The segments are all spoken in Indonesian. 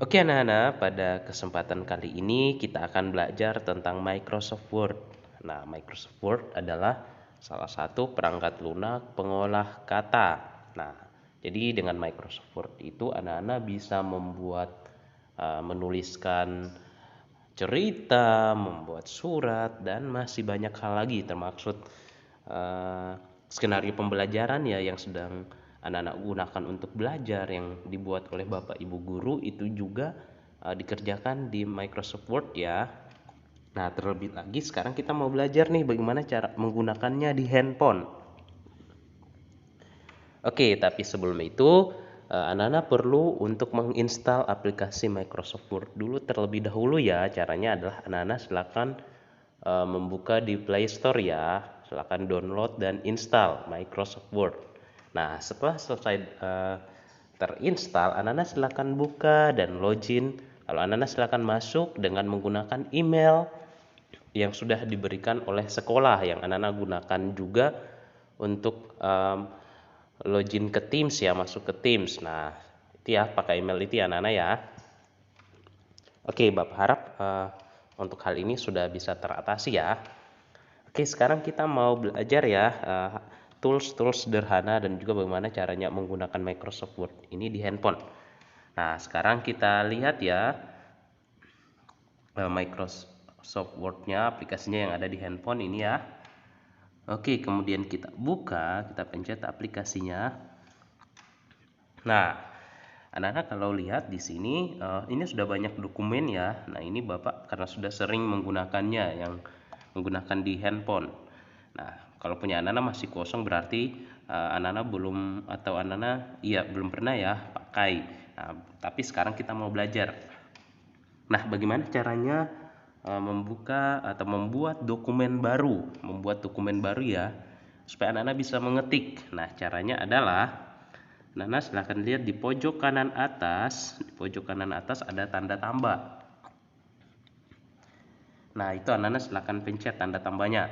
Oke anak-anak, pada kesempatan kali ini kita akan belajar tentang Microsoft Word. Nah, Microsoft Word adalah salah satu perangkat lunak pengolah kata. Nah, jadi dengan Microsoft Word itu anak-anak bisa menuliskan cerita, membuat surat, dan masih banyak hal lagi termaksud uh, skenario pembelajaran ya yang sedang anak-anak gunakan untuk belajar yang dibuat oleh Bapak Ibu guru itu juga dikerjakan di Microsoft Word ya. Nah, terlebih lagi sekarang kita mau belajar nih bagaimana cara menggunakannya di handphone. Oke, tapi sebelum itu anak-anak perlu untuk menginstal aplikasi Microsoft Word dulu terlebih dahulu ya. Caranya adalah anak-anak silakan membuka di Play Store ya. Silakan download dan install Microsoft Word. Nah, setelah selesai terinstall, anak-anak silakan buka dan login. Lalu anak-anak silakan masuk dengan menggunakan email yang sudah diberikan oleh sekolah yang anak-anak gunakan juga untuk login ke Teams ya, masuk ke Teams. Nah, itu ya pakai email itu ya anak-anak ya. Oke, Bapak harap untuk hal ini sudah bisa teratasi ya. Oke, sekarang kita mau belajar ya tools-tools sederhana dan juga bagaimana caranya menggunakan Microsoft Word ini di handphone. Nah, sekarang kita lihat ya Microsoft Word-nya, aplikasinya yang ada di handphone ini ya. Oke, kemudian kita buka, kita pencet aplikasinya. Nah, anak-anak kalau lihat di sini, ini sudah banyak dokumen ya. Nah, ini Bapak karena sudah sering menggunakannya, yang menggunakan di handphone. Nah, kalau punya anak-anak masih kosong berarti anak-anak belum, atau anak-anak iya belum pernah ya pakai. Nah, tapi sekarang kita mau belajar. Nah, bagaimana caranya membuka atau membuat dokumen baru, ya, supaya anak-anak bisa mengetik. Nah, caranya adalah anak-anak silahkan lihat di pojok kanan atas, ada tanda tambah. Nah, itu anak-anak silahkan pencet tanda tambahnya.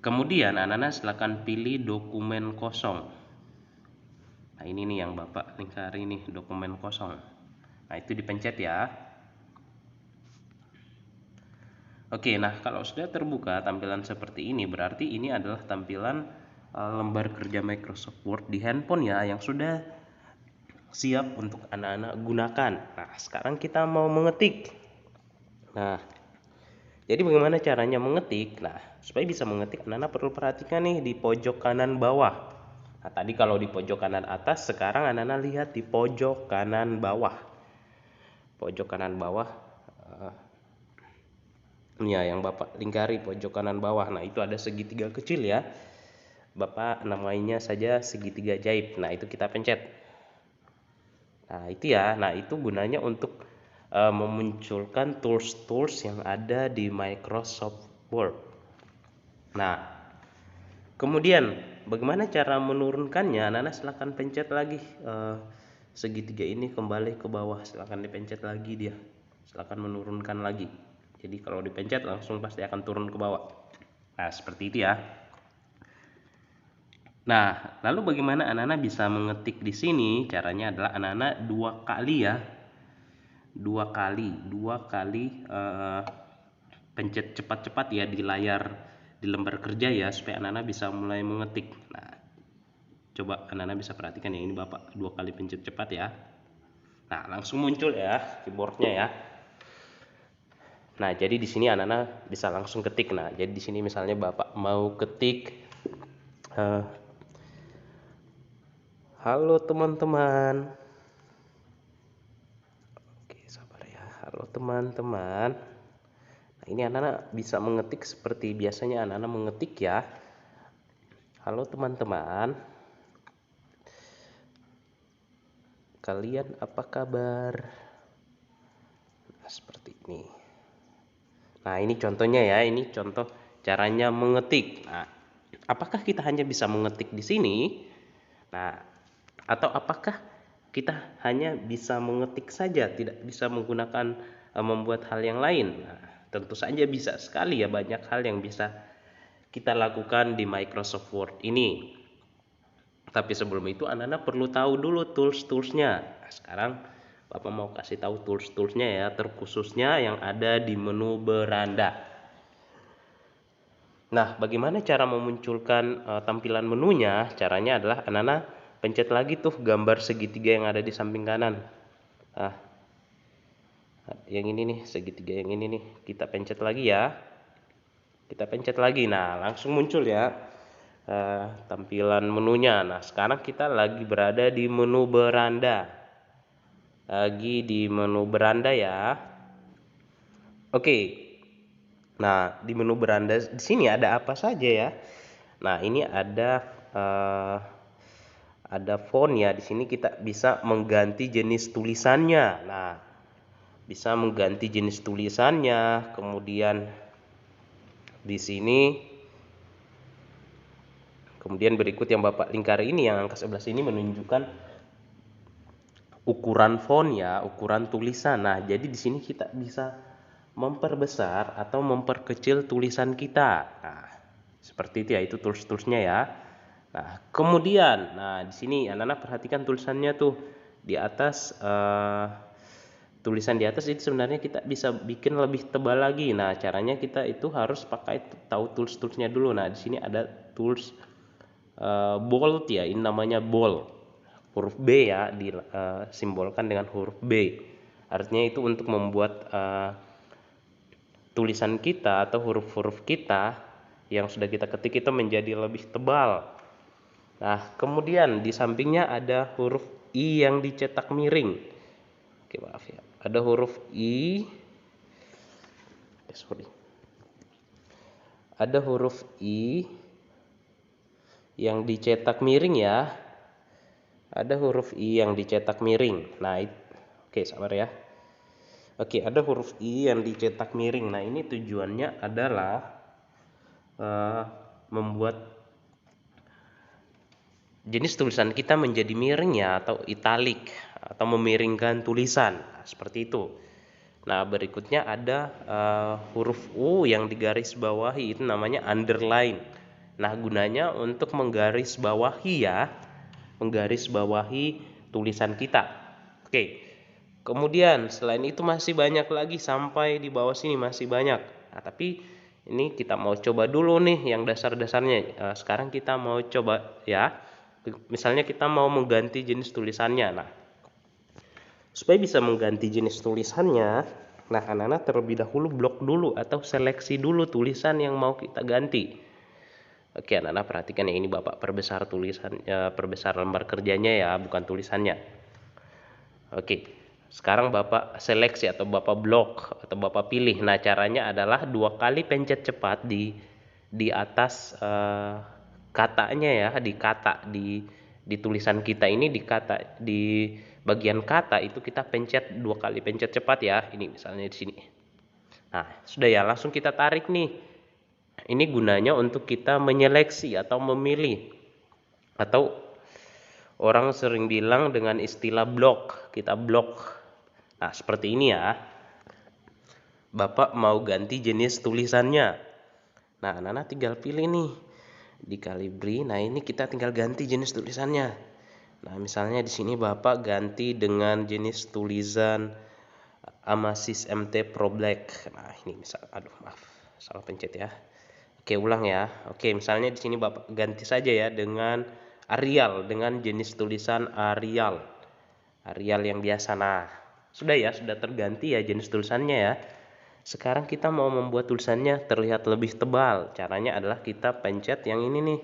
Kemudian anak-anak silahkan pilih dokumen kosong. Nah, ini nih yang Bapak lingkari nih, dokumen kosong. Nah, itu dipencet ya. Oke, nah kalau sudah terbuka tampilan seperti ini, berarti ini adalah tampilan lembar kerja Microsoft Word di handphone ya, yang sudah siap untuk anak-anak gunakan. Nah, sekarang kita mau mengetik. Nah, jadi bagaimana caranya mengetik? Nah, supaya bisa mengetik, anak-anak perlu perhatikan nih di pojok kanan bawah. Nah, tadi kalau di pojok kanan atas, sekarang anak-anak lihat di pojok kanan bawah. Pojok kanan bawah, ya yang Bapak lingkari pojok kanan bawah. Nah, itu ada segitiga kecil ya. Bapak namainya saja segitiga ajaib. Nah, itu kita pencet. Nah, itu ya. Nah, itu gunanya untuk memunculkan tools-tools yang ada di Microsoft Word. Nah, kemudian bagaimana cara menurunkannya? Anak-anak silahkan pencet lagi segitiga ini kembali ke bawah. Silahkan dipencet lagi dia. Silahkan menurunkan lagi. Jadi kalau dipencet langsung pasti akan turun ke bawah. Nah, seperti itu ya. Nah, lalu bagaimana anak-anak bisa mengetik di sini? Caranya adalah anak-anak dua kali ya. Dua kali pencet cepat-cepat ya di layar, di lembar kerja ya, supaya anak-anak bisa mulai mengetik. Nah, coba anak-anak bisa perhatikan ya, ini Bapak dua kali pencet cepat ya. Nah, langsung muncul ya keyboardnya ya. Nah, jadi di sini anak-anak bisa langsung ketik. Nah, jadi di sini misalnya Bapak mau ketik halo teman-teman. Oke, sabar ya. Halo teman-teman. Nah, ini anak-anak bisa mengetik seperti biasanya anak-anak mengetik ya. Halo teman-teman. Kalian apa kabar? Nah, seperti ini. Nah, ini contohnya ya. Ini contoh caranya mengetik. Nah, apakah kita hanya bisa mengetik di sini? Nah, atau apakah kita hanya bisa mengetik saja, tidak bisa menggunakan membuat hal yang lain? Nah, tentu saja bisa sekali ya, banyak hal yang bisa kita lakukan di Microsoft Word ini. Tapi sebelum itu anak-anak perlu tahu dulu tools-toolsnya. Nah, sekarang Bapak mau kasih tahu tools-toolsnya ya, terkhususnya yang ada di menu beranda. Nah, bagaimana cara memunculkan tampilan menunya? Caranya adalah anak-anak pencet lagi tuh gambar segitiga yang ada di samping kanan. Nah, yang ini nih, segitiga yang ini nih, kita pencet lagi ya. Kita pencet lagi, nah langsung muncul ya tampilan menunya. Nah, sekarang kita lagi berada di menu beranda. Lagi di menu beranda ya. Oke. Nah, di menu beranda di sini ada apa saja ya? Nah, ini ada font ya. Di sini kita bisa mengganti jenis tulisannya. Nah, bisa mengganti jenis tulisannya. Kemudian di sini kemudian berikut yang Bapak lingkari ini yang angka 11 ini menunjukkan ukuran font ya, ukuran tulisan. Nah, jadi di sini kita bisa memperbesar atau memperkecil tulisan kita. Nah, seperti itu ya, itu tools-toolsnya ya. Nah, kemudian, di sini anak-anak perhatikan tulisannya tuh di atas, tulisan di atas itu sebenarnya kita bisa bikin lebih tebal lagi. Nah, caranya kita itu harus pakai tahu tools-toolsnya dulu. Nah, di sini ada tools bold ya, ini namanya bold. Huruf B ya, disimbolkan dengan huruf B. Artinya itu untuk membuat tulisan kita atau huruf-huruf kita yang sudah kita ketik itu menjadi lebih tebal. Nah, kemudian di sampingnya ada huruf I yang dicetak miring. Oke, maaf ya. Ada huruf I. Ada huruf I yang dicetak miring ya. Ada huruf I yang dicetak miring. Nah, oke, sabar ya. Oke, ada huruf I yang dicetak miring. Nah, ini tujuannya adalah membuat jenis tulisan kita menjadi miring ya, atau italik, atau memiringkan tulisan. Nah, seperti itu. Nah, berikutnya ada huruf U yang digaris bawahi, itu namanya underline. Nah, gunanya untuk menggaris bawahi ya, menggaris bawahi tulisan kita. Oke. Kemudian selain itu masih banyak lagi, sampai di bawah sini masih banyak. Nah, tapi ini kita mau coba dulu nih yang dasar-dasarnya. Sekarang kita mau coba ya. Misalnya kita mau mengganti jenis tulisannya. Nah, supaya bisa mengganti jenis tulisannya, nah anak-anak terlebih dahulu blok dulu atau seleksi dulu tulisan yang mau kita ganti. Oke, anak-anak perhatikan ya, ini Bapak perbesar tulisan, perbesar lembar kerjanya ya, bukan tulisannya. Oke. Sekarang Bapak seleksi atau Bapak blok atau Bapak pilih. Nah, caranya adalah 2 kali pencet cepat di atas katanya ya, di kata di tulisan kita ini, di kata, di bagian kata itu kita pencet 2 kali pencet cepat ya. Ini misalnya di sini. Nah, sudah ya, langsung kita tarik nih. Ini gunanya untuk kita menyeleksi atau memilih, atau orang sering bilang dengan istilah blok, kita blok. Nah, seperti ini ya. Bapak mau ganti jenis tulisannya. Nah, anak-anak tinggal pilih nih di Calibri. Nah, ini kita tinggal ganti jenis tulisannya. Nah, misalnya di sini Bapak ganti dengan jenis tulisan Amasis MT Pro Black. Nah, ini misal, aduh maaf, salah pencet ya. Oke, ulang ya. Oke, misalnya di sini Bapak ganti saja ya dengan Arial, dengan jenis tulisan Arial. Arial yang biasa. Nah, sudah ya, sudah terganti ya jenis tulisannya ya. Sekarang kita mau membuat tulisannya terlihat lebih tebal. Caranya adalah kita pencet yang ini nih,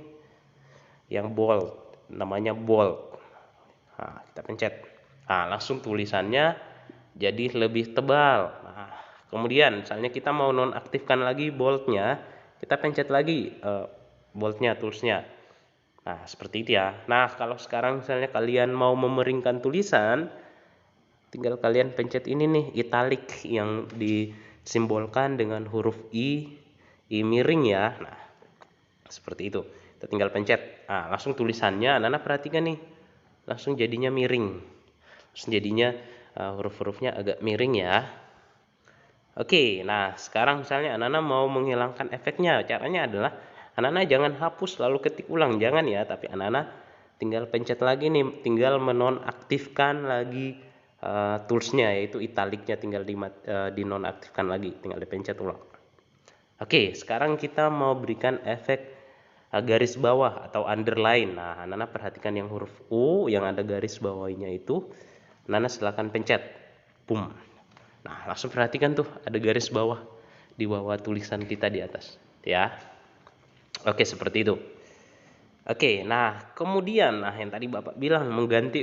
yang bold, namanya bold. Nah, kita pencet. Nah, langsung tulisannya jadi lebih tebal. Nah, kemudian misalnya kita mau nonaktifkan lagi boldnya, kita pencet lagi boldnya, toolsnya. Nah, seperti itu ya. Nah, kalau sekarang misalnya kalian mau memeringkan tulisan, tinggal kalian pencet ini nih, italic yang disimbolkan dengan huruf I miring ya. Nah, seperti itu. Kita tinggal pencet. Nah, langsung tulisannya, anak-anak perhatikan nih, langsung jadinya miring. Langsung jadinya huruf-hurufnya agak miring ya. Oke, nah sekarang misalnya anak-anak mau menghilangkan efeknya. Caranya adalah anak-anak jangan hapus lalu ketik ulang, jangan ya, tapi anak-anak tinggal pencet lagi nih, tinggal menonaktifkan lagi toolsnya, yaitu italiknya tinggal dinonaktifkan lagi, tinggal dipencet ulang. Oke, sekarang kita mau berikan efek garis bawah atau underline. Nah, anak-anak perhatikan yang huruf U yang ada garis bawahnya itu, anak-anak silakan pencet. Boom. Nah, langsung perhatikan tuh ada garis bawah di bawah tulisan kita di atas, ya. Oke, seperti itu. Oke, nah kemudian yang tadi Bapak bilang mengganti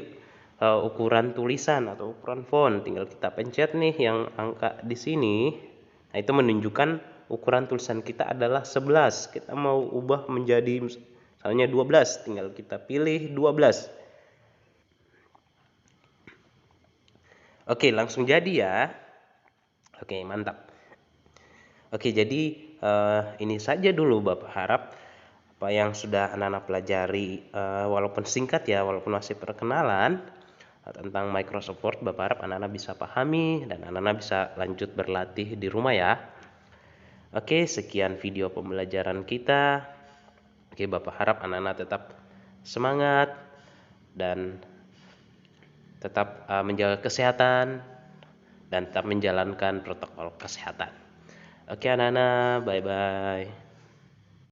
ukuran tulisan atau ukuran font, tinggal kita pencet nih yang angka di sini. Nah, itu menunjukkan ukuran tulisan kita adalah 11. Kita mau ubah menjadi misalnya 12, tinggal kita pilih 12. Oke, langsung jadi ya. Oke, mantap. Oke, jadi ini saja dulu Bapak harap apa yang sudah anak-anak pelajari, walaupun singkat ya, walaupun masih perkenalan tentang Microsoft Word, Bapak harap anak-anak bisa pahami dan anak-anak bisa lanjut berlatih di rumah ya. Oke, sekian video pembelajaran kita. Oke, Bapak harap anak-anak tetap semangat dan tetap menjaga kesehatan dan tetap menjalankan protokol kesehatan. Oke anak-anak, bye-bye.